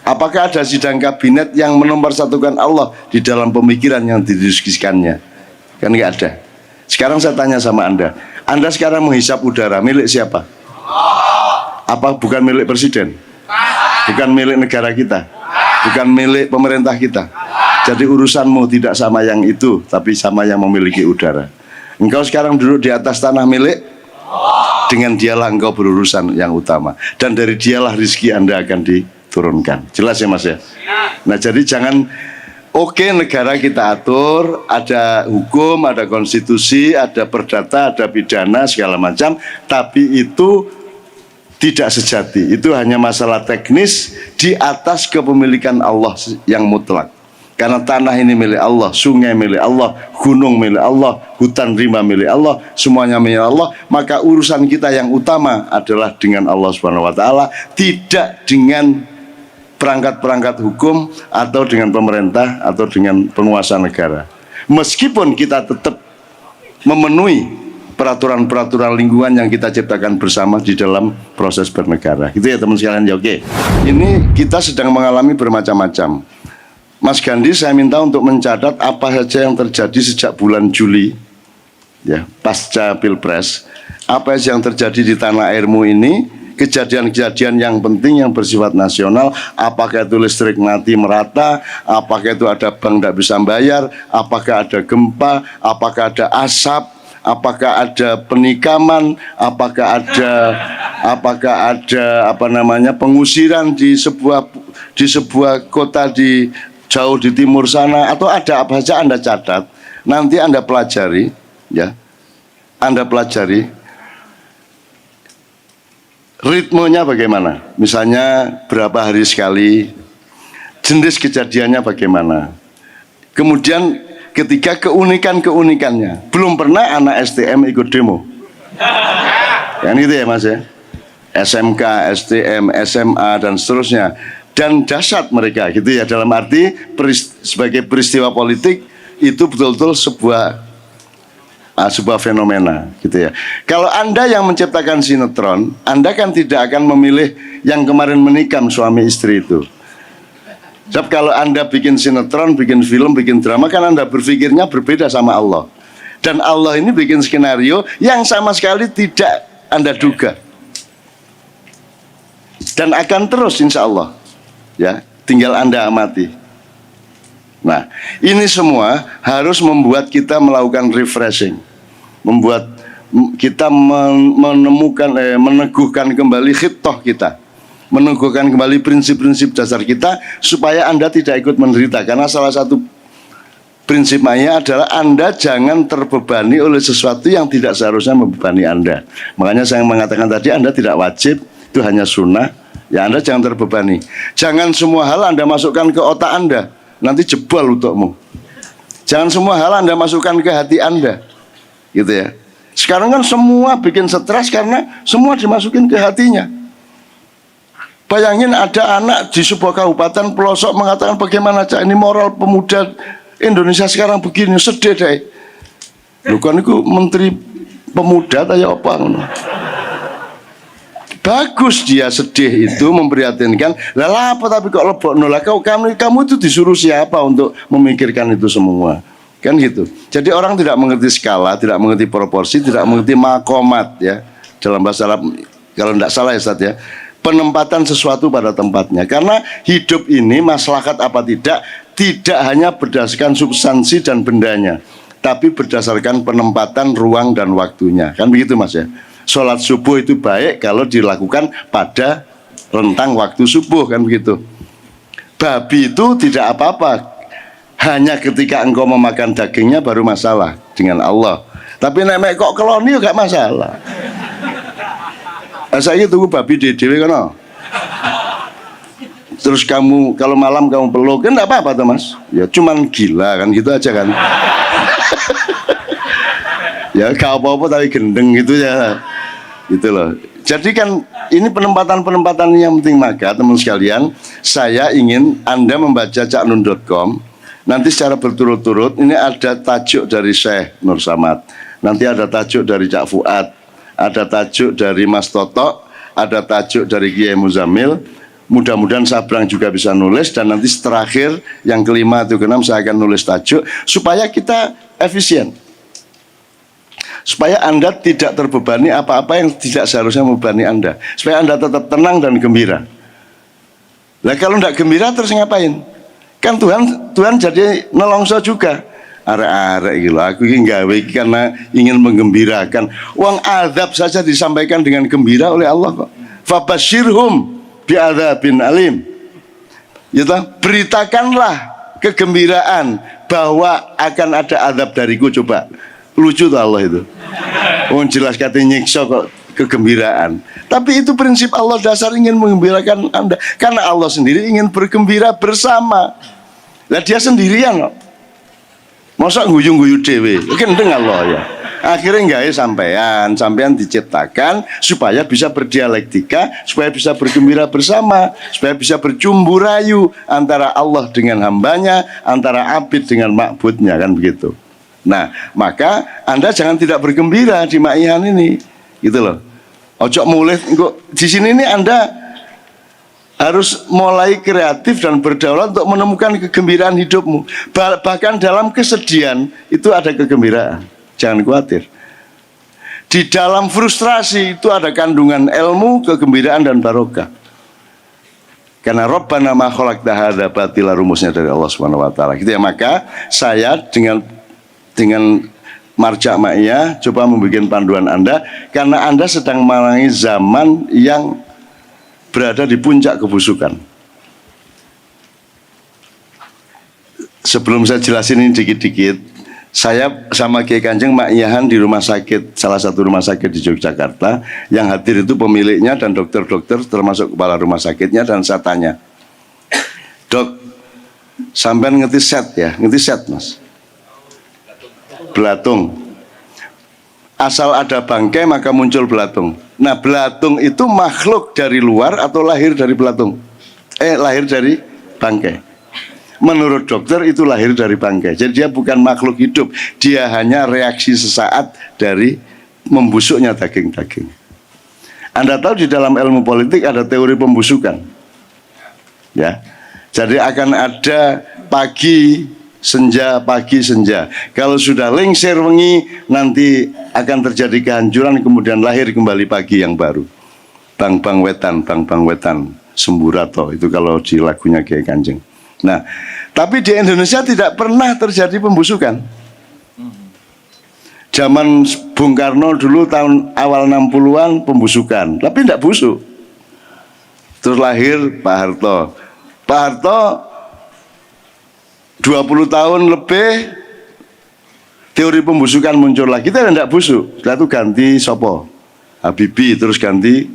Apakah ada sidang kabinet yang menomorsatukan Allah di dalam pemikiran yang didiskusikannya? Kan nggak ada. Sekarang saya tanya sama Anda sekarang menghisap udara milik siapa? Apa bukan milik presiden? Bukan milik negara kita? Bukan milik pemerintah kita? Jadi urusanmu tidak sama yang itu, tapi sama yang memiliki udara. Engkau sekarang duduk di atas tanah milik, dengan dialah engkau berurusan yang utama, dan dari dialah rizki Anda akan diturunkan. Jelas ya Mas ya? Nah jadi jangan oke, negara kita atur, ada hukum, ada konstitusi, ada perdata, ada pidana segala macam, tapi itu tidak sejati. Itu hanya masalah teknis di atas kepemilikan Allah yang mutlak. Karena tanah ini milik Allah, sungai milik Allah, gunung milik Allah, hutan rimba milik Allah, semuanya milik Allah. Maka urusan kita yang utama adalah dengan Allah Subhanahu wa taala, tidak dengan perangkat-perangkat hukum atau dengan pemerintah atau dengan penguasa negara. Meskipun kita tetap memenuhi peraturan-peraturan lingkungan yang kita ciptakan bersama di dalam proses bernegara. Gitu ya teman sekalian ya. Oke. Ini kita sedang mengalami bermacam-macam. Mas Gandhi saya minta untuk mencatat apa saja yang terjadi sejak bulan Juli ya, pasca Pilpres. Apa saja yang terjadi di tanah airmu ini, kejadian-kejadian yang penting yang bersifat nasional. Apakah itu listrik mati merata, apakah itu ada bank tidak bisa bayar, apakah ada gempa, apakah ada asap, apakah ada penikaman, apakah ada pengusiran di sebuah kota di jauh di timur sana, atau ada apa saja Anda catat, nanti Anda pelajari ya. Anda pelajari ritmenya bagaimana, misalnya berapa hari sekali, jenis kejadiannya bagaimana, kemudian ketika keunikannya. Belum pernah anak STM ikut demo kan, itu ya Mas ya, SMK, STM, SMA dan seterusnya. Dan dahsyat mereka gitu ya, dalam arti sebagai peristiwa politik itu betul-betul sebuah fenomena gitu ya. Kalau Anda yang menciptakan sinetron, Anda kan tidak akan memilih yang kemarin menikam suami istri itu. Sebab kalau Anda bikin sinetron, bikin film, bikin drama, kan Anda berpikirnya berbeda sama Allah. Dan Allah ini bikin skenario yang sama sekali tidak Anda duga. Dan akan terus insya Allah. Ya, tinggal Anda amati. Nah, ini semua harus membuat kita melakukan refreshing, membuat kita meneguhkan kembali khitoh kita, meneguhkan kembali prinsip-prinsip dasar kita, supaya Anda tidak ikut menderita. Karena salah satu prinsip Maya adalah Anda jangan terbebani oleh sesuatu yang tidak seharusnya membebani Anda. Makanya saya mengatakan tadi, Anda tidak wajib, itu hanya sunnah. Ya Anda jangan terbebani. Jangan semua hal Anda masukkan ke otak Anda, nanti jebol untukmu. Jangan semua hal Anda masukkan ke hati Anda, gitu ya. Sekarang kan semua bikin stres karena semua dimasukin ke hatinya. Bayangin ada anak di sebuah kabupaten pelosok mengatakan, bagaimana Cak, ini moral pemuda Indonesia sekarang begini, sedih deh. Bukan itu menteri pemuda atau apa? Bagus dia sedih itu, memprihatinkan. Lah apa tapi kok lebok nolak, kamu itu disuruh siapa untuk memikirkan itu semua? Kan gitu. Jadi orang tidak mengerti skala, tidak mengerti proporsi, tidak mengerti makomat ya. Dalam bahasa Arab, kalau tidak salah ya Ustaz ya, penempatan sesuatu pada tempatnya. Karena hidup ini maslahat apa tidak hanya berdasarkan substansi dan bendanya, tapi berdasarkan penempatan ruang dan waktunya. Kan begitu Mas ya. Sholat subuh itu baik kalau dilakukan pada rentang waktu subuh, kan begitu. Babi itu tidak apa-apa, hanya ketika engkau memakan dagingnya baru masalah dengan Allah. Tapi nek kok keloni juga masalah. Saya tunggu babi di dewe kan. Terus kamu kalau malam kamu peluk kan enggak apa-apa tuh Mas. Ya cuman gila kan, gitu aja kan. Ya gak apa-apa tapi gendeng gitu ya. Gitu loh. Jadi kan ini penempatan-penempatan yang penting. Maka teman sekalian, saya ingin Anda membaca caknun.com. Nanti secara berturut-turut ini ada tajuk dari Syekh Nur Samad, nanti ada tajuk dari Cak Fuad, ada tajuk dari Mas Toto, ada tajuk dari Kiai Muzamil. Mudah-mudahan Sabrang juga bisa nulis, dan nanti terakhir yang kelima atau keenam saya akan nulis tajuk supaya kita efisien, supaya Anda tidak terbebani apa-apa yang tidak seharusnya membebani Anda, supaya Anda tetap tenang dan gembira. Nah kalau tidak gembira terus ngapain? Kan Tuhan jadi nelongso juga. Arek-arek gitu, aku ini gawe karena ingin menggembirakan. Uang azab saja disampaikan dengan gembira oleh Allah kok. Fabashirhum bi'adzabin alim. Ya toh, beritakanlah kegembiraan bahwa akan ada azab dariku. Coba lucu tuh Allah itu. Oh jelas katanya nyiksa kok kegembiraan. Tapi itu prinsip Allah dasar, ingin menggembirakan Anda. Karena Allah sendiri ingin bergembira bersama. Lah dia sendirian kok. Masa nguyung-guyu dewe, gendeng Allah ya. Akhirnya gawe sampean diciptakan supaya bisa berdialektika, supaya bisa bergembira bersama, supaya bisa bercumbu rayu antara Allah dengan hambanya, antara abid dengan makbudnya, kan begitu. Nah, maka Anda jangan tidak bergembira di Ma'ihan ini, gitu loh. Ojo mulih kok di sini ini Anda harus mulai kreatif dan berdaulat untuk menemukan kegembiraan hidupmu. Bahkan dalam kesedihan itu ada kegembiraan. Jangan khawatir. Di dalam frustrasi itu ada kandungan ilmu, kegembiraan dan barokah. Karena Rabbana ma khalaqta hadza batila, rumusnya dari Allah Subhanahu wa taala. Gitu ya, maka saya dengan Marja Ma'iyah coba membuat panduan Anda, karena Anda sedang mengalami zaman yang berada di puncak kebusukan. Sebelum saya jelasin ini dikit-dikit, saya sama Kiai Kanjeng Ma'iyahan di rumah sakit, salah satu rumah sakit di Yogyakarta. Yang hadir itu pemiliknya dan dokter-dokter termasuk kepala rumah sakitnya. Dan saya tanya, Dok, sampean ngerti set ya? Ngerti set mas? Belatung. Asal ada bangkai maka muncul belatung. Nah belatung itu makhluk dari luar atau lahir dari belatung? Lahir dari bangkai. Menurut dokter itu lahir dari bangkai. Jadi dia bukan makhluk hidup. Dia hanya reaksi sesaat dari membusuknya daging-daging. Anda tahu di dalam ilmu politik ada teori pembusukan. Ya. Jadi akan ada pagi senja, pagi senja. Kalau sudah lengser wengi, nanti akan terjadi kehancuran, kemudian lahir kembali pagi yang baru. Bang bang wetan, Semburato, itu kalau di lagunya Kiai Kanjeng. Nah, tapi di Indonesia tidak pernah terjadi pembusukan. Zaman Bung Karno dulu tahun awal 60-an pembusukan, tapi tidak busuk. Terus lahir Pak Harto. Pak Harto 20 tahun lebih teori pembusukan muncul lagi, kita tidak busuk. Setelah itu ganti Sopo Habibie, terus ganti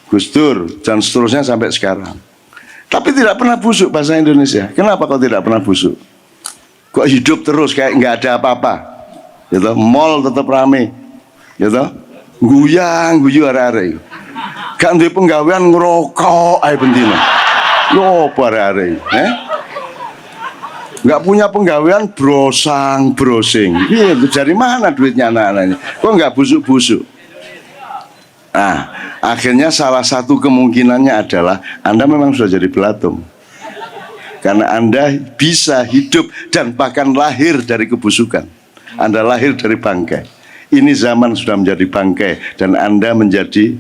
Gus Dur, dan seterusnya sampai sekarang. Tapi tidak pernah busuk bahasa Indonesia. Kenapa kok tidak pernah busuk? Kok hidup terus kayak nggak ada apa-apa? Gitu, mall tetap rame, gitu, guyu are-are. Gak duwe penggawean ngerokok ae bendina. Yo are-are. Nggak punya penggawean brosing. Iya, dari mana duitnya anak-anak ini? Kok nggak busuk-busuk? Nah, akhirnya salah satu kemungkinannya adalah Anda memang sudah jadi belatung. Karena Anda bisa hidup dan bahkan lahir dari kebusukan. Anda lahir dari bangkai. Ini zaman sudah menjadi bangkai dan Anda menjadi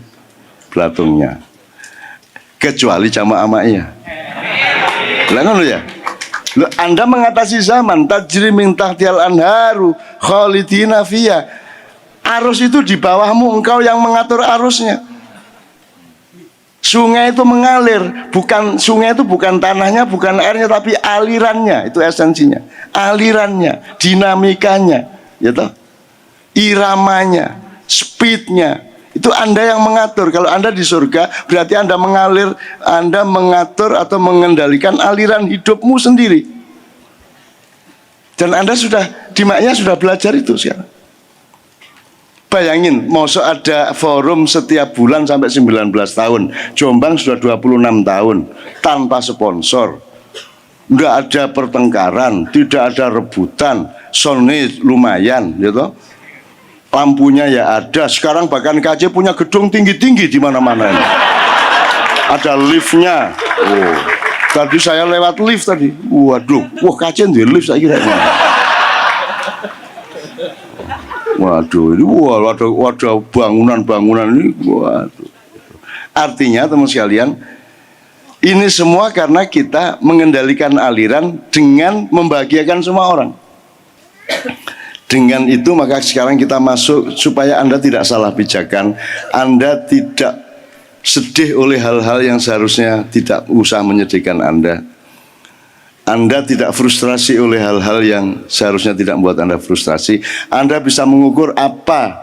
belatungnya. Kecuali jamaah Ma'iyah. Lalu ya. Anda mengatasi zaman, tajri min tahtiyal anharu khalidina fiyah. Arus itu di bawahmu, engkau yang mengatur arusnya. Sungai itu mengalir, sungai itu bukan tanahnya, bukan airnya, tapi alirannya, itu esensinya. Alirannya, dinamikanya, ya toh? Iramanya, speednya, itu Anda yang mengatur. Kalau Anda di surga, berarti Anda Anda mengatur atau mengendalikan aliran hidupmu sendiri. Dan Anda di Ma'iyah sudah belajar itu sekarang. Bayangin, masa ada forum setiap bulan sampai 19 tahun. Jombang sudah 26 tahun tanpa sponsor. Enggak ada pertengkaran, tidak ada rebutan, soundnya lumayan, gitu. Lampunya ya ada. Sekarang bahkan KC punya gedung tinggi-tinggi di mana-mana ini. ada liftnya. Oh, tadi saya lewat lift tadi. Waduh, wah kacen di lift saya kira. Waduh, ini waduh bangunan ini. Waduh. Artinya teman sekalian, ini semua karena kita mengendalikan aliran dengan membahagiakan semua orang. Dengan itu maka sekarang kita masuk supaya Anda tidak salah pijakan, Anda tidak sedih oleh hal-hal yang seharusnya tidak usah menyedihkan Anda. Anda tidak frustrasi oleh hal-hal yang seharusnya tidak membuat Anda frustrasi. Anda bisa mengukur apa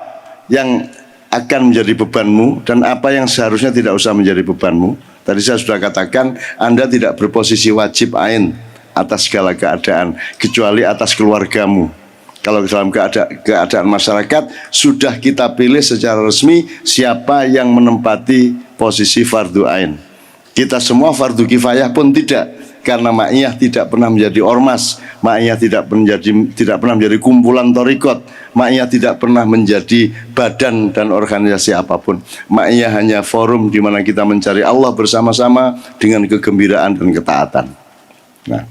yang akan menjadi bebanmu dan apa yang seharusnya tidak usah menjadi bebanmu. Tadi saya sudah katakan, Anda tidak berposisi wajib ain atas segala keadaan kecuali atas keluargamu. Kalau dalam keadaan masyarakat sudah kita pilih secara resmi siapa yang menempati posisi fardu ain. Kita semua fardu kifayah pun tidak, karena ma'iyah tidak pernah menjadi ormas, ma'iyah tidak pernah menjadi kumpulan torikot, ma'iyah tidak pernah menjadi badan dan organisasi apapun. Ma'iyah hanya forum di mana kita mencari Allah bersama-sama dengan kegembiraan dan ketaatan. Nah,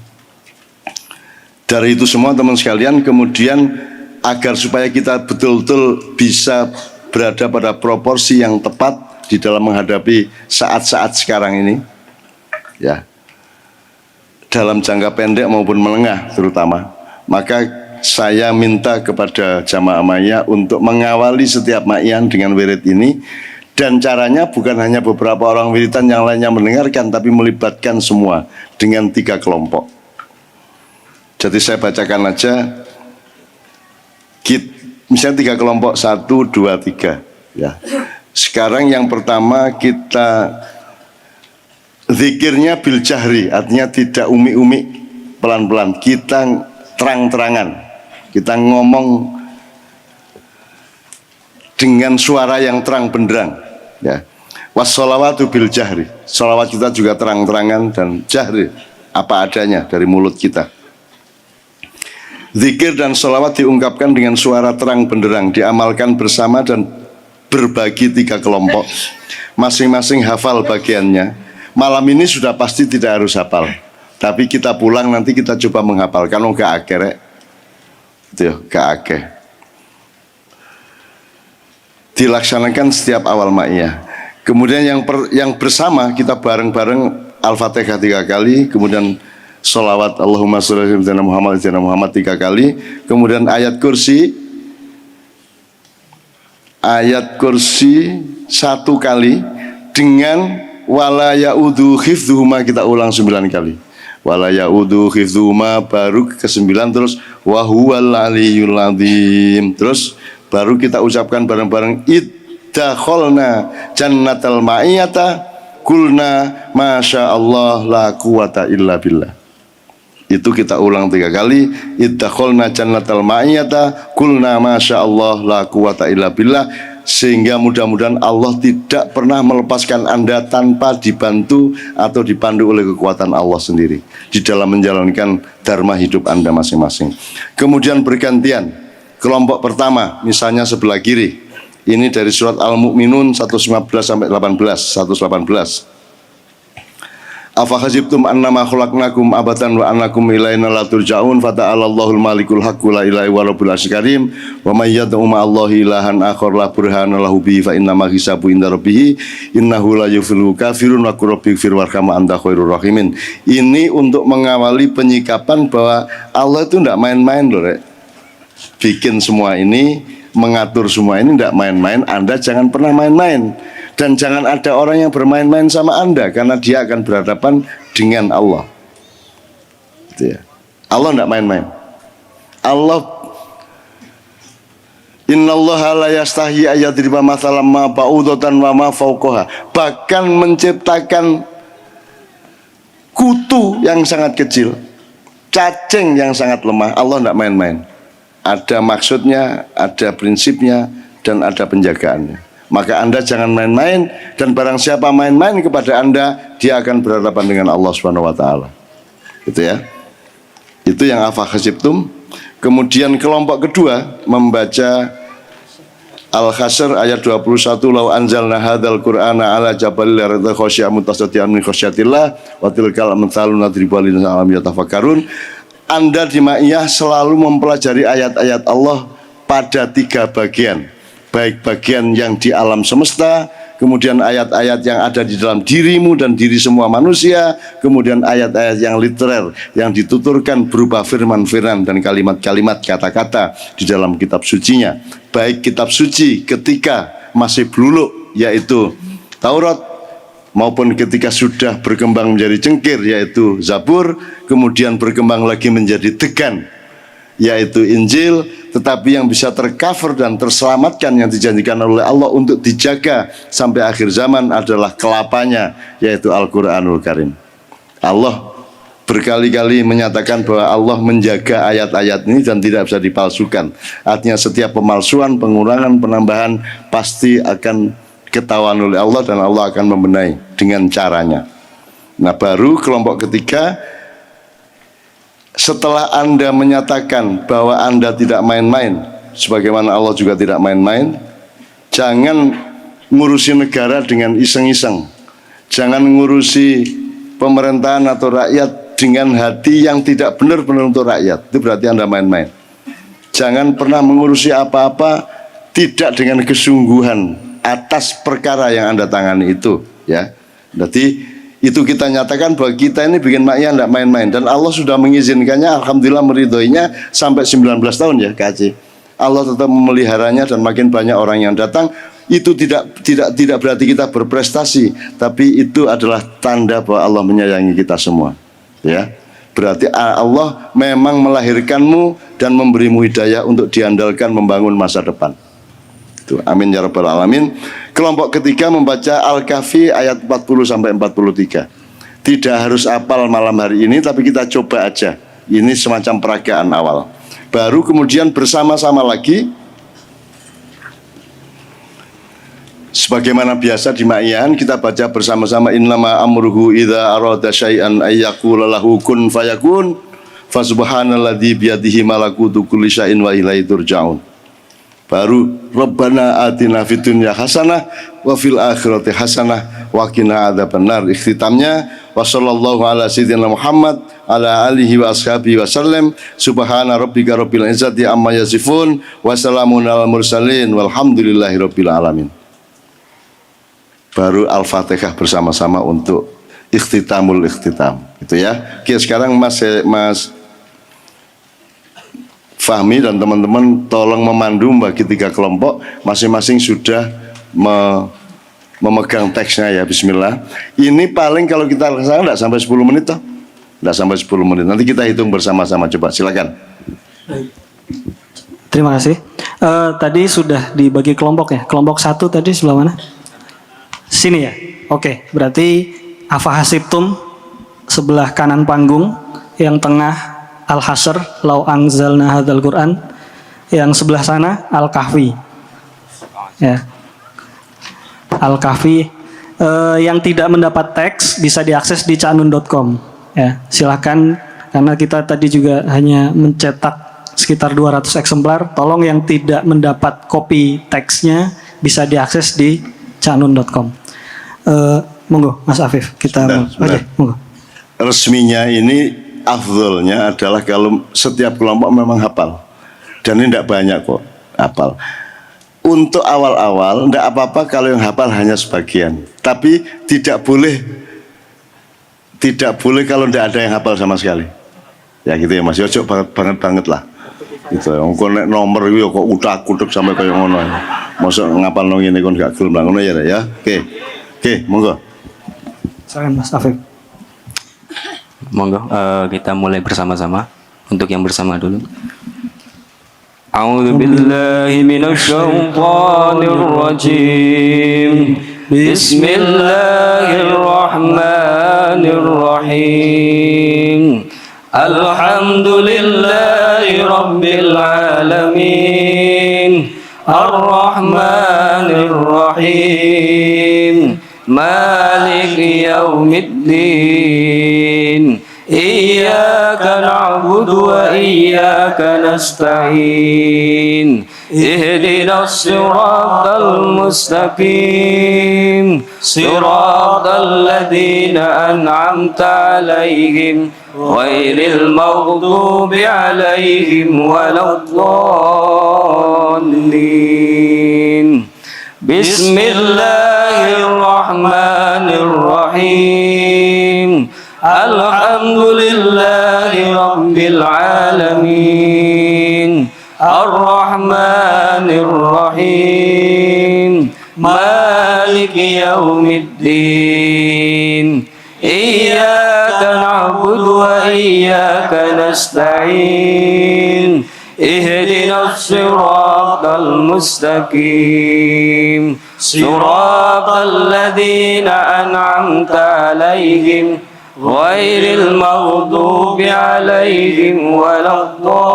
dari itu semua teman sekalian, kemudian agar supaya kita betul-betul bisa berada pada proporsi yang tepat di dalam menghadapi saat-saat sekarang ini, ya, dalam jangka pendek maupun menengah terutama, maka saya minta kepada jamaah ma'iyah untuk mengawali setiap ma'iyah dengan wirid ini, dan caranya bukan hanya beberapa orang wiridan yang lainnya mendengarkan, tapi melibatkan semua dengan 3 kelompok. Jadi saya bacakan aja, misalnya 3 kelompok, 1, 2, 3. Ya. Sekarang yang pertama kita zikirnya bil jahri, artinya tidak umi-umi, pelan-pelan. Kita terang-terangan, kita ngomong dengan suara yang terang benderang. Ya. Wassalawatu bil jahri, salawat kita juga terang-terangan dan jahri, apa adanya dari mulut kita. Zikir dan sholawat diungkapkan dengan suara terang benderang, diamalkan bersama dan berbagi 3 kelompok. Masing-masing hafal bagiannya. Malam ini sudah pasti tidak harus hafal, tapi kita pulang nanti kita coba menghafalkan. Oh gak akeh, itu ya, gak akeh. Dilaksanakan setiap awal ma'iyah. Kemudian yang bersama kita bareng-bareng Al-Fatihah 3 kali, kemudian sholawat Allahumma sholli ala sayyidina Muhammad 3 kali, kemudian ayat kursi 1 kali dengan wala ya'udhu hifdhuhuma, kita ulang 9 kali. Wala ya'udhu hifdhuhuma baru ke-9, terus wa huwal aliyyul azim, terus baru kita ucapkan bareng-bareng iddakhalna jannatal ma'iyata kulna masya Allah la quwata illa billah. Itu kita ulang 3 kali, iddakhalna jannatal ma'iyata kulna masya Allah la quwata illa billah, sehingga mudah-mudahan Allah tidak pernah melepaskan Anda tanpa dibantu atau dipandu oleh kekuatan Allah sendiri di dalam menjalankan dharma hidup Anda masing-masing. Kemudian bergantian, kelompok pertama misalnya sebelah kiri, ini dari surat Al-Mu'minun 115 sampai 118. Afa khasibtum annama khalaqnakum abatan wa annakum ilaina la turja'un fata'alallahul malikul haqqu la ilaha illa rabbul arsyil karim wa may yad'u ma'allahi ilahan akhar la burhana lahu bihi fa innama hisabu inda rabbih innahu la yuflihul kafirun wa rabbighfir warham anta khairur rahimin. Ini untuk mengawali penyikapan bahwa Allah itu tidak main-main loh, Rek. Bikin semua ini, mengatur semua ini tidak main-main. Anda jangan pernah main-main. Dan jangan ada orang yang bermain-main sama Anda, karena dia akan berhadapan dengan Allah. Gitu ya. Allah tidak main-main. Allah, innallaha la yastahi ayadriba mathalan ma ba'udatan wa ma fawqaha. Bahkan menciptakan kutu yang sangat kecil, cacing yang sangat lemah, Allah tidak main-main. Ada maksudnya, ada prinsipnya, dan ada penjagaannya. Maka Anda jangan main-main, dan barang siapa main-main kepada Anda, dia akan berhadapan dengan Allah Subhanahu wa taala. Gitu ya. Itu yang afa khasibtum. Kemudian kelompok kedua membaca Al-Hasyr ayat 21, lau anzalna hadzal qur'ana ala jabalin la khasyi'an mutasadian min khasyatillah wa tilkal amsalu nadribu lin alam yatafakkarun. Anda di Ma'iyah selalu mempelajari ayat-ayat Allah pada 3 bagian, baik bagian yang di alam semesta, kemudian ayat-ayat yang ada di dalam dirimu dan diri semua manusia, kemudian ayat-ayat yang literer yang dituturkan berupa firman-firman dan kalimat-kalimat kata-kata di dalam kitab sucinya, baik kitab suci ketika masih bluluk yaitu Taurat, maupun ketika sudah berkembang menjadi cengkir yaitu Zabur, kemudian berkembang lagi menjadi degan yaitu Injil, tetapi yang bisa tercover dan terselamatkan yang dijanjikan oleh Allah untuk dijaga sampai akhir zaman adalah kelapanya yaitu Al-Quranul Karim. Allah berkali-kali menyatakan bahwa Allah menjaga ayat-ayat ini dan tidak bisa dipalsukan. Artinya setiap pemalsuan, pengurangan, penambahan pasti akan ketahuan oleh Allah dan Allah akan membenahi dengan caranya. Nah, baru kelompok ketiga, setelah Anda menyatakan bahwa Anda tidak main-main, sebagaimana Allah juga tidak main-main, jangan ngurusi negara dengan iseng-iseng, jangan ngurusi pemerintahan atau rakyat dengan hati yang tidak benar-benar untuk rakyat, itu berarti Anda main-main. Jangan pernah mengurusi apa-apa tidak dengan kesungguhan atas perkara yang Anda tangani itu, ya. Jadi itu kita nyatakan bahwa kita ini bikin Ma'iyah tidak main-main, dan Allah sudah mengizinkannya, alhamdulillah meridhoinya sampai 19 tahun ya Kak Aceh. Allah tetap memeliharanya dan makin banyak orang yang datang. Itu tidak berarti kita berprestasi, tapi itu adalah tanda bahwa Allah menyayangi kita semua, ya. Berarti Allah memang melahirkanmu dan memberimu hidayah untuk diandalkan membangun masa depan. Amin ya rabbal alamin. Kelompok ketiga membaca Al-Kahfi ayat 40 sampai 43. Tidak harus hafal malam hari ini, tapi kita coba aja. Ini semacam peragaan awal. Baru kemudian bersama-sama lagi, sebagaimana biasa di Ma'iyahan, kita baca bersama-sama, innama amruhu idza arada syai'an ayyaqula lahu kun fayakun, fa subhanalladzi biyadihi malakutu kulli syai'in wa ilaihi turja'un. Baru Rabbana atina fid dunya hasanah wa fil akhirati hasanah wa qina adzabannar. Ikhtitamnya wa sallallahu ala sayyidina Muhammad ala alihi wa ashabihi wa sallam. Subhana rabbika rabbil izzati amma yasifun wa salamun alal mursalin walhamdulillahi rabbil alamin. Baru Al-Fatihah bersama-sama untuk ikhtitamul ikhtitam. Itu ya. Oke, sekarang Mas Fahmi dan teman-teman tolong memandu bagi 3 kelompok, masing-masing sudah memegang teksnya ya. Bismillah. Ini paling kalau kita laksanakan tidak sampai 10 menit toh? Tidak sampai 10 menit. Nanti kita hitung bersama-sama, coba silakan. Terima kasih. Tadi sudah dibagi kelompok ya. Kelompok 1 tadi sebelah mana? Sini ya. Oke, berarti afahasibtum sebelah kanan panggung, yang tengah Al-Hasyr, lau anzalna hadzal Qur'an, yang sebelah sana Al-Kahfi. Ya. Al-Kahfi yang tidak mendapat teks bisa diakses di canun.com. Ya, silakan, karena kita tadi juga hanya mencetak sekitar 200 eksemplar. Tolong yang tidak mendapat kopi teksnya bisa diakses di canun.com. Monggo Mas Afif, kita sebentar. monggo. Resminya ini afdolnya adalah kalau setiap kelompok memang hafal, dan ini tidak banyak kok hafal. Untuk awal-awal tidak apa-apa kalau yang hafal hanya sebagian, tapi tidak boleh kalau tidak ada yang hafal sama sekali. Ya gitu ya Mas, ojo banget lah. Gitu. Engko nek nomor itu kok utak-utak sampai kayak ngono. Mosok ngapal nang ngene kon gak gelem lah ngono ya. Oke, monggo. Silakan Mas Afif. Monggo, kita mulai bersama-sama. Untuk yang bersama dulu. A'udzu billahi minasyaitonir rajim. Bismillahirrahmanirrahim. Alhamdulillahi rabbil alamin. Ar-Rahmanir Rahim. Maliki yaumiddin. Iyyaka إياك نعبد وإياك نستعين اهدنا الصراط المستقيم صراط الذين أنعمت عليهم غير المغضوب عليهم ولا الضالين. بسم الله الرحمن الرحيم. الحمد لله رب العالمين الرحمن الرحيم مالك يوم الدين إياك نعبد وإياك نستعين اهدنا الصراط المستقيم صراط الذين أنعمت عليهم غير المغضوب عليهم ولا الضالين.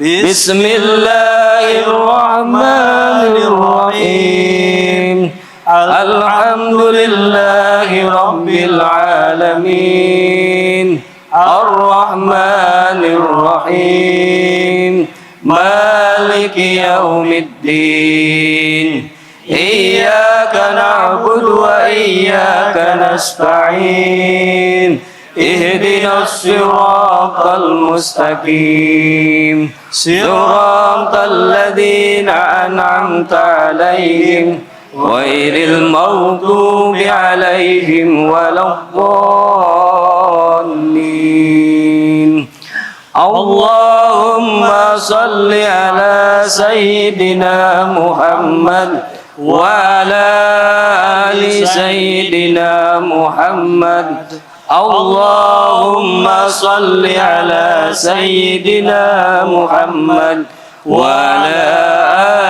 بسم الله الرحمن الرحيم. الحمد لله رب العالمين الرحمن الرحيم مالك يوم الدين إياك نعبد وإياك نستعين اهدنا الصراط المستقيم صراط الذين أنعمت عليهم غير المغضوب عليهم ولا الضالين. اللهم صل على سيدنا محمد وعلى آل سيدنا محمد. اللهم صل على سيدنا محمد وعلى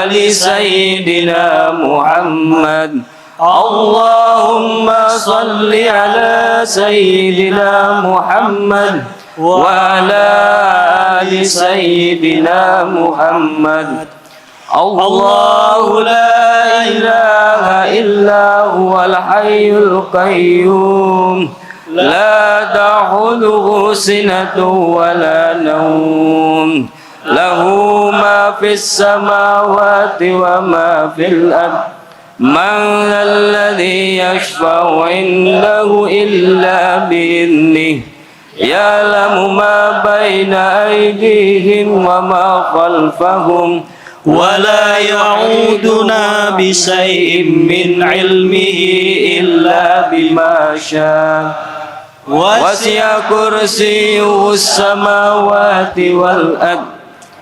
آل سيدنا محمد. اللهم صل على سيدنا محمد وعلى آل سيدنا محمد. الله لا إله إلا هو الحي القيوم لا تأخذه سنة ولا نوم له ما في السماوات وما في الأرض. من ذا الذي يشفع عنده إلا بإذنه يعلم ما بين أيديهم وما خلفهم ولا يعودنا بشيء من علمه إلا بما شاء. وسع كرسيه السماوات والأرض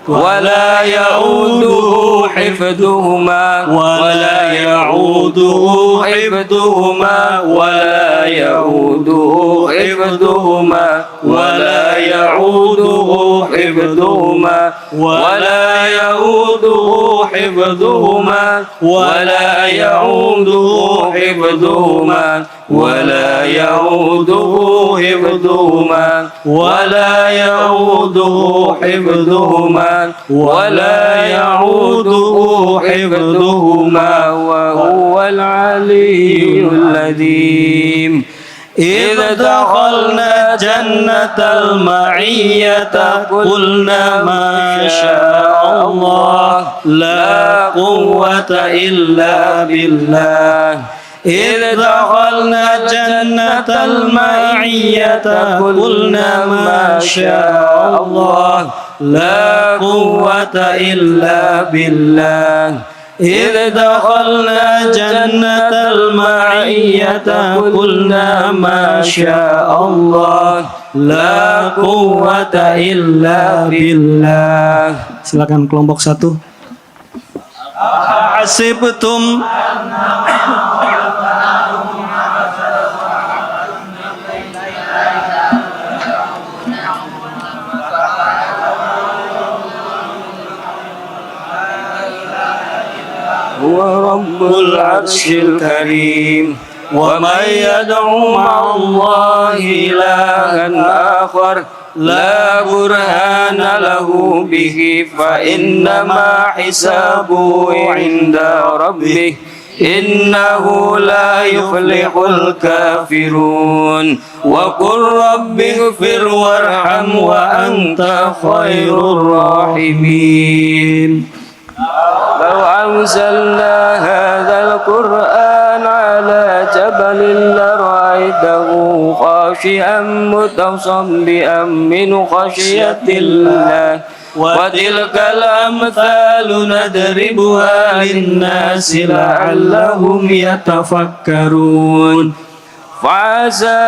ولا يؤوده حفظهما ولا يؤوده حفظهما ولا يؤوده حفظهما ولا يؤوده حفظهما ولا يؤوده حفظهما ولا يؤوده حفظهما ولا يؤوده حفظهما ولا يؤوده حفظهما ولا يعوده حفظهما وهو العلي العظيم. إذ دخلنا جنة المعية قلنا ما شاء الله لا قوة إلا بالله. إذ دخلنا جنة المعية قلنا ما شاء الله لا قوة إلا بالله. إذ دخلنا جنة المعية قلنا ما شاء الله لا قوة إلا بالله. Silakan kelompok 1. Hasibtum هو رب العرش الكريم. ومن يدعو مع الله إلها آخر لا برهان له به فإنما حسابه عند ربه إنه لا يفلح الكافرون وقل رب اغفر وارحم وأنت خير الراحمين لو أنزلنا هذا القرآن على جبل لرأيته خاشعا متصدعا من خشية الله وتلك الأمثال نضربها للناس لعلهم يتفكرون فعسى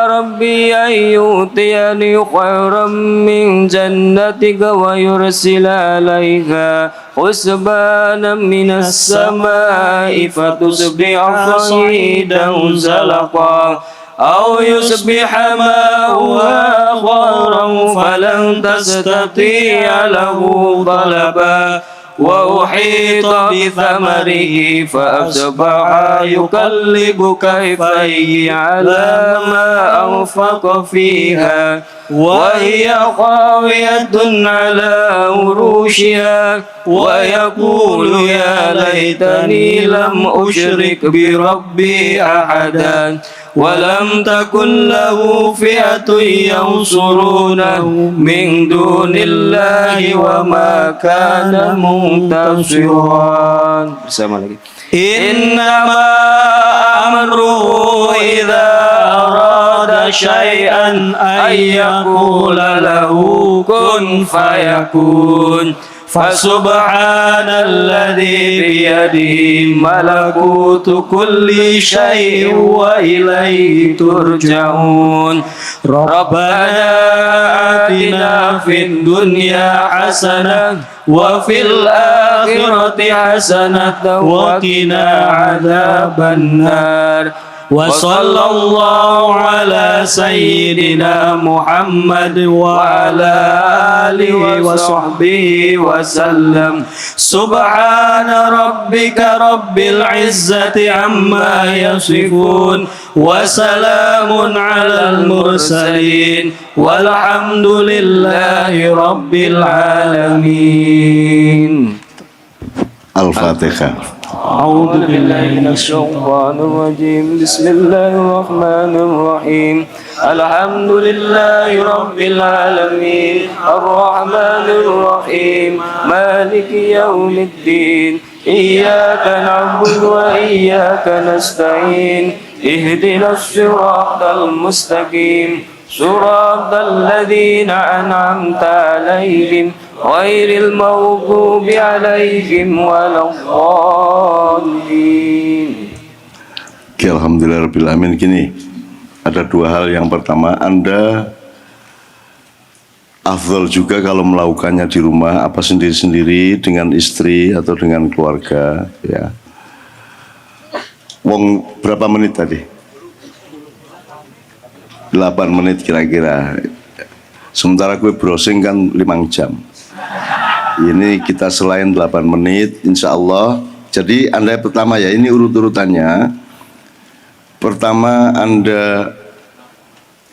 ربي أن يؤتيني خيرا من جنتك ويرسل عليها حسبانا من السماء فتصبح صعيدا زلقا أو يصبح ماؤها غورا فلن تستطيع له طلبا وأحيط بثمره فأصبح يقلب كفيه على ما أنفق فيها وهي خاوية على عروشها ويقول يا ليتني لم أشرك بربي أحدا ولم تكن له فئة ينصرونه من دون الله وما كان منتصرا. إنما أمره إذا أراد شيئا أن يقول له كن فيكون فسبحان الذي بيده ملكوت كل شيء وإليه ترجعون ربنا آتنا في الدنيا حسنة وفي الآخرة حسنة وقنا عذاب النار وصلى الله على سيدنا محمد وعلى آله وصحبه وسلم سبحان ربك رب العزة عما يصفون وسلام على المرسلين والحمد لله رب العالمين. Al-Fatihah. أعوذ بالله من الشيطان الرجيم بسم الله الرحمن الرحيم الحمد لله رب العالمين الرحمن الرحيم مالك يوم الدين إياك نعبد وإياك نستعين اهدنا الصراط المستقيم صراط الذين أنعمت عليهم غير المغضوب عليهم ولا الضالين. Alhamdulillahirrahmanirrahim. Gini, ada dua hal. Yang pertama, Anda afdal juga kalau melakukannya di rumah, apa sendiri-sendiri dengan istri atau dengan keluarga, ya. Wong berapa menit tadi? 8 menit kira-kira. Sementara gue browsing kan 5 jam. Ini kita selain 8 menit insya Allah. Jadi Anda pertama ya, ini urut-urutannya. Pertama Anda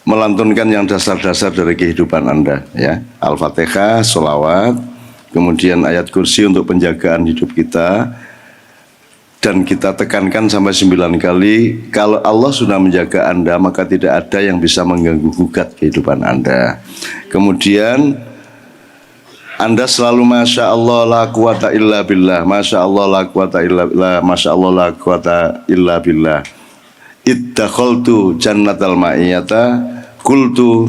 melantunkan yang dasar-dasar dari kehidupan Anda ya. Al-Fatihah, sholawat, kemudian ayat kursi untuk penjagaan hidup kita. Dan kita tekankan sampai 9 kali, kalau Allah sudah menjaga Anda, maka tidak ada yang bisa mengganggu-gugat kehidupan Anda. Kemudian Anda selalu Masya Allah la quwata illa billah, Masya Allah la quwata illa billah, Masya Allah la quwata illa billah. Iddakhaltu jannatal ma'iyata kultu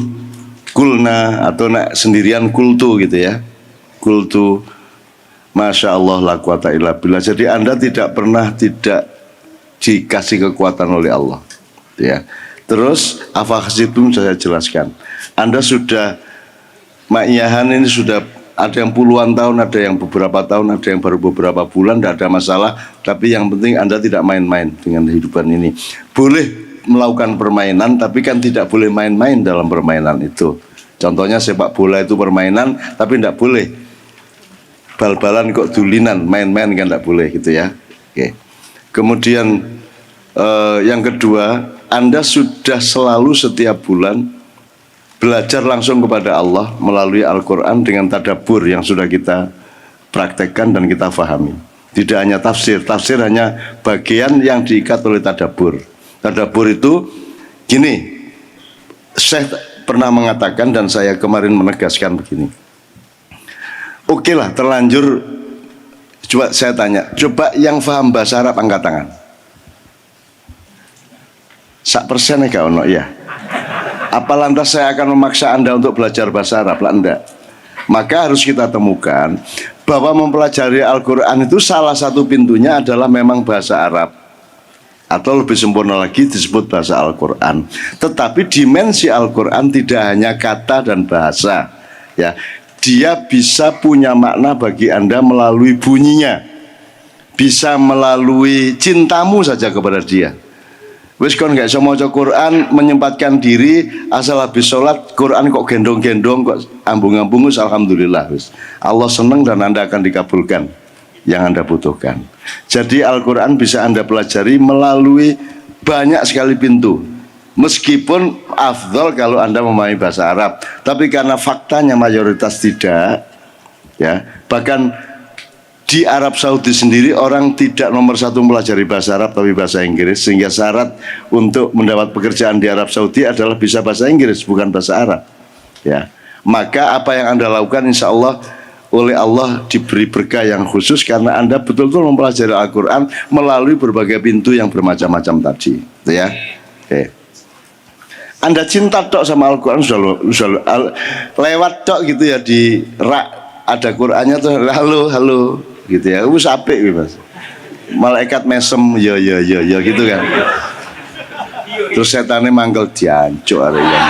kulna, atau nak sendirian kultu gitu ya, kultu Masya Allah la quwata illa billah. Jadi Anda tidak pernah tidak dikasih kekuatan oleh Allah ya. Terus afahasitum saya jelaskan, Anda sudah ma'iyahan ini sudah ada yang puluhan tahun, ada yang beberapa tahun, ada yang baru beberapa bulan, tidak ada masalah. Tapi yang penting Anda tidak main-main dengan kehidupan ini. Boleh melakukan permainan, tapi kan tidak boleh main-main dalam permainan itu. Contohnya sepak bola itu permainan, tapi tidak boleh bal-balan kok dulinan, main-main kan tidak boleh gitu ya. Oke. Kemudian yang kedua, Anda sudah selalu setiap bulan belajar langsung kepada Allah melalui Al-Quran dengan tadabbur yang sudah kita praktekkan dan kita fahami. Tidak hanya tafsir, tafsir hanya bagian yang diikat oleh tadabbur. Tadabbur itu gini, Syekh pernah mengatakan dan saya kemarin menegaskan begini. Oke lah, terlanjur. Coba saya tanya, coba yang paham bahasa Arab angkat tangan. 1% ya ono ya. Apa lantas saya akan memaksa Anda untuk belajar bahasa Arab? Lah enggak. Maka harus kita temukan bahwa mempelajari Al-Quran itu salah satu pintunya adalah memang bahasa Arab, atau lebih sempurna lagi disebut bahasa Al-Quran. Tetapi dimensi Al-Quran tidak hanya kata dan bahasa, ya. Dia bisa punya makna bagi Anda melalui bunyinya, bisa melalui cintamu saja kepada dia. Wis kon gak iso maca Quran, menyempatkan diri, asal habis sholat Quran kok gendong-gendong, kok ambung-ambung, alhamdulillah wis. Allah senang dan Anda akan dikabulkan yang Anda butuhkan. Jadi Al-Quran bisa Anda pelajari melalui banyak sekali pintu. Meskipun afdol kalau Anda memahami bahasa Arab, tapi karena faktanya mayoritas tidak, ya. Bahkan di Arab Saudi sendiri orang tidak nomor satu mempelajari bahasa Arab tapi bahasa Inggris, sehingga syarat untuk mendapat pekerjaan di Arab Saudi adalah bisa bahasa Inggris bukan bahasa Arab, ya. Maka apa yang Anda lakukan insya Allah oleh Allah diberi berkah yang khusus karena Anda betul-betul mempelajari Al-Quran melalui berbagai pintu yang bermacam-macam tadi, ya. Oke. Anda cinta tok sama Al-Quran lewat tok gitu ya, di rak ada Qurannya tuh halo gitu ya, wis apik Mas. Malaikat mesem ya gitu kan. Terus setannya manggil diancuk ada yang.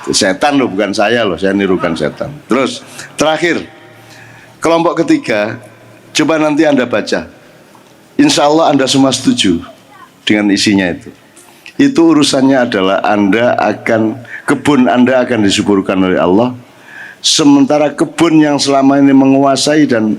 Setan loh, bukan saya loh, saya nirukan setan. Terus terakhir kelompok ketiga, coba nanti Anda baca. Insya Allah Anda semua setuju dengan isinya itu. Itu urusannya adalah kebun Anda akan disuburkan oleh Allah. Sementara kebun yang selama ini menguasai dan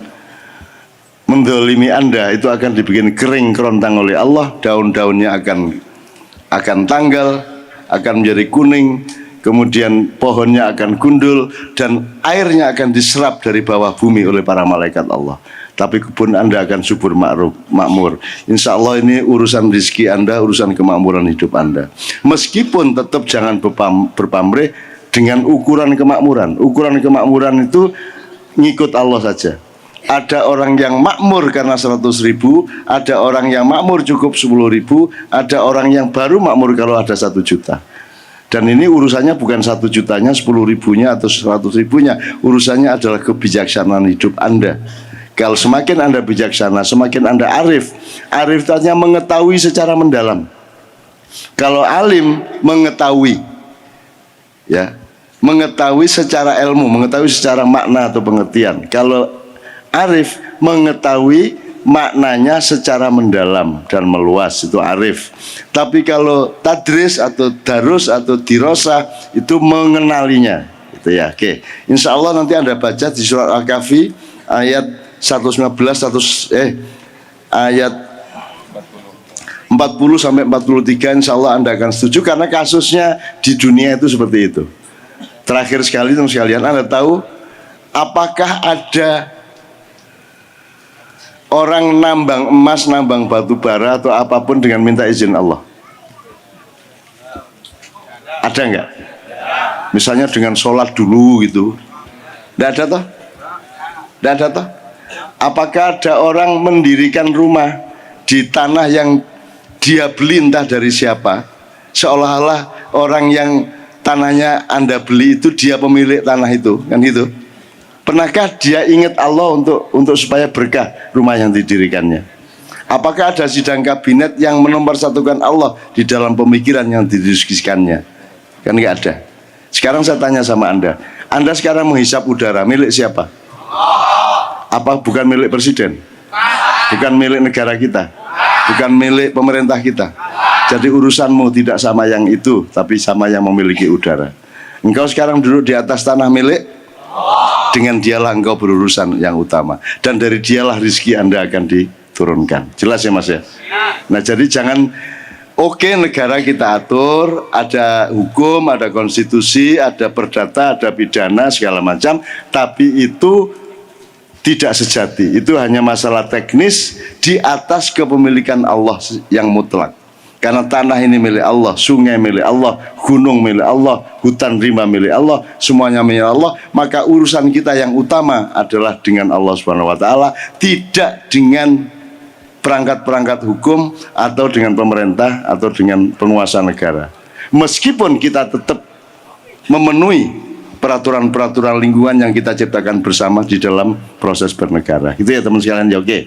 mendolimi Anda itu akan dibikin kering kerontang oleh Allah. Daun-daunnya akan tanggal, akan menjadi kuning. Kemudian pohonnya akan gundul dan airnya akan diserap dari bawah bumi oleh para malaikat Allah. Tapi kebun Anda akan subur makmur. Insya Allah ini urusan rezeki Anda, urusan kemakmuran hidup Anda. Meskipun tetap jangan berpamrih dengan ukuran kemakmuran. Ukuran kemakmuran itu ngikut Allah saja. Ada orang yang makmur karena 100.000, ada orang yang makmur cukup 10.000, ada orang yang baru makmur kalau ada 1 juta. Dan ini urusannya bukan 1 jutanya, 10.000-nya atau 100.000-nya. Urusannya adalah kebijaksanaan hidup Anda. Kalau semakin Anda bijaksana, semakin Anda arif. Arif itu artinya mengetahui secara mendalam. Kalau alim mengetahui, ya, mengetahui secara ilmu, mengetahui secara makna atau pengertian. Kalau arif mengetahui maknanya secara mendalam dan meluas, itu arif. Tapi kalau tadris atau darus atau dirosah itu mengenalinya, itu ya. Oke, insya Allah nanti Anda baca di surat Al-Kahfi ayat 119 ayat 40 sampai 43, insya Allah Anda akan setuju karena kasusnya di dunia itu seperti itu. Terakhir sekali teman sekalian, Anda tahu apakah ada orang nambang emas, nambang batu bara atau apapun dengan minta izin Allah? Ada enggak? Misalnya dengan sholat dulu gitu. Tidak ada toh? Tidak ada toh? Apakah ada orang mendirikan rumah di tanah yang dia beli entah dari siapa, seolah-olah orang yang tanahnya Anda beli itu dia pemilik tanah itu, kan gitu? Pernahkah dia ingat Allah untuk supaya berkah rumah yang didirikannya? Apakah ada sidang kabinet yang menomorsatukan Allah di dalam pemikiran yang didiskusikannya? Kan nggak ada. Sekarang saya tanya sama Anda sekarang menghisap udara milik siapa? Apa bukan milik presiden? Bukan milik negara kita? Bukan milik pemerintah kita? Jadi urusanmu tidak sama yang itu, tapi sama yang memiliki udara. Engkau sekarang duduk di atas tanah milik, dengan dialah engkau berurusan yang utama. Dan dari dialah rizki Anda akan diturunkan. Jelas ya Mas ya? Nah jadi jangan, oke, negara kita atur, ada hukum, ada konstitusi, ada perdata, ada pidana, segala macam. Tapi itu tidak sejati. Itu hanya masalah teknis di atas kepemilikan Allah yang mutlak. Karena tanah ini milik Allah, sungai milik Allah, gunung milik Allah, hutan rimba milik Allah, semuanya milik Allah. Maka urusan kita yang utama adalah dengan Allah Subhanahu wa taala, tidak dengan perangkat-perangkat hukum atau dengan pemerintah atau dengan penguasa negara. Meskipun kita tetap memenuhi peraturan-peraturan lingkungan yang kita ciptakan bersama di dalam proses bernegara. Itu ya teman sekalian ya, oke.